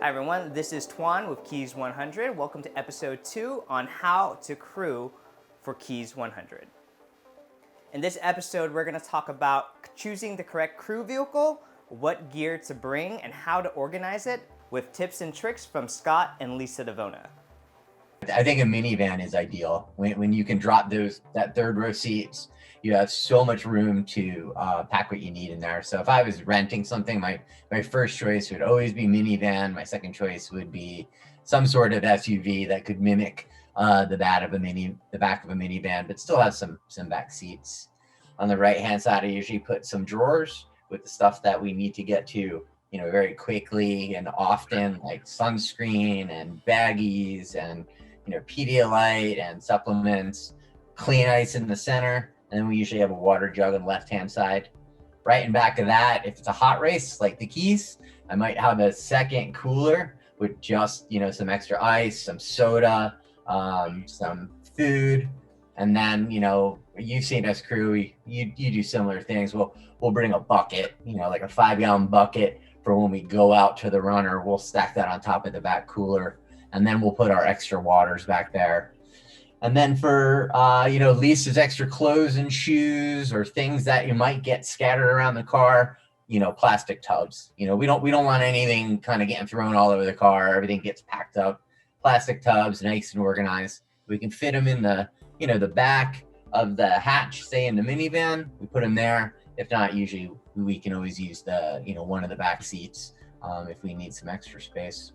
Hi everyone, this is Tuan with KEYS100. Welcome to episode 2 on how to crew for KEYS100. In this episode, we're going to talk about choosing the correct crew vehicle, what gear to bring, and how to organize it with tips and tricks from Scott and Lisa DeVona. I think a minivan is ideal when you can drop that third row seats. You have so much room to pack what you need in there. So if I was renting something, my first choice would always be minivan. My second choice would be some sort of SUV that could mimic the back of a minivan, but still have some back seats. On the right hand side, I usually put some drawers with the stuff that we need to get to, very quickly and often, like sunscreen and baggies and Pedialyte and supplements, clean ice in the center, and then we usually have a water jug on the left-hand side. Right in back of that, if it's a hot race like the Keys, I might have a second cooler with just some extra ice, some soda, some food, and then you've seen us crew. You do similar things. We'll bring a bucket, like a 5-gallon bucket for when we go out to the runner. We'll stack that on top of the back cooler. And then we'll put our extra waters back there. And then for, Lisa's extra clothes and shoes or things that you might get scattered around the car, plastic tubs. We don't want anything kind of getting thrown all over the car. Everything gets packed up. Plastic tubs, nice and organized. We can fit them in the back of the hatch, say in the minivan. We put them there. If not, usually we can always use the, one of the back seats if we need some extra space.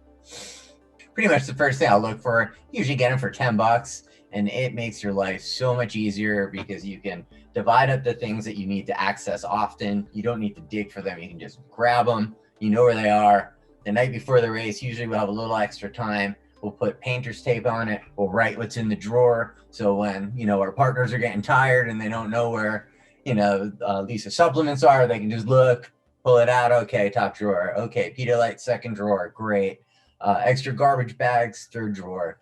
Pretty much the first thing I'll look for, usually get them for $10, and it makes your life so much easier because you can divide up the things that you need to access often. You don't need to dig for them. You can just grab them. You know where they are. The night before the race, usually we'll have a little extra time. We'll put painter's tape on it. We'll write what's in the drawer. So when, our partners are getting tired and they don't know where, Lisa's supplements are, they can just look, pull it out. Okay, top drawer. Okay, Pedialyte, second drawer. Great. Extra garbage bags, third drawer.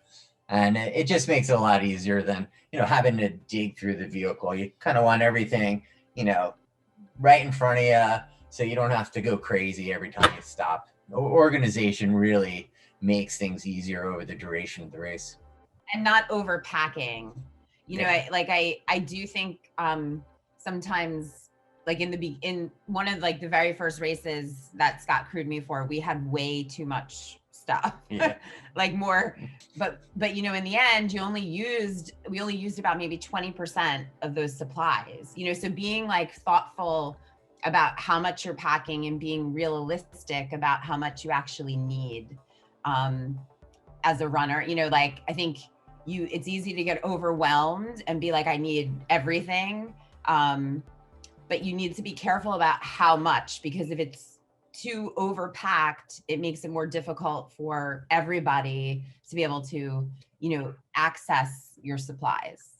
And it just makes it a lot easier than, having to dig through the vehicle. You kind of want everything, right in front of you so you don't have to go crazy every time you stop. Organization really makes things easier over the duration of the race. And not overpacking. Yeah. I do think sometimes, like in one of the very first races that Scott crewed me for, we had way too much stuff. Yeah. More, but in the end, we only used about maybe 20% of those supplies. So being thoughtful about how much you're packing and being realistic about how much you actually need as a runner. I think it's easy to get overwhelmed and be like, I need everything. But you need to be careful about how much, because if it's too overpacked, it makes it more difficult for everybody to be able to, access your supplies.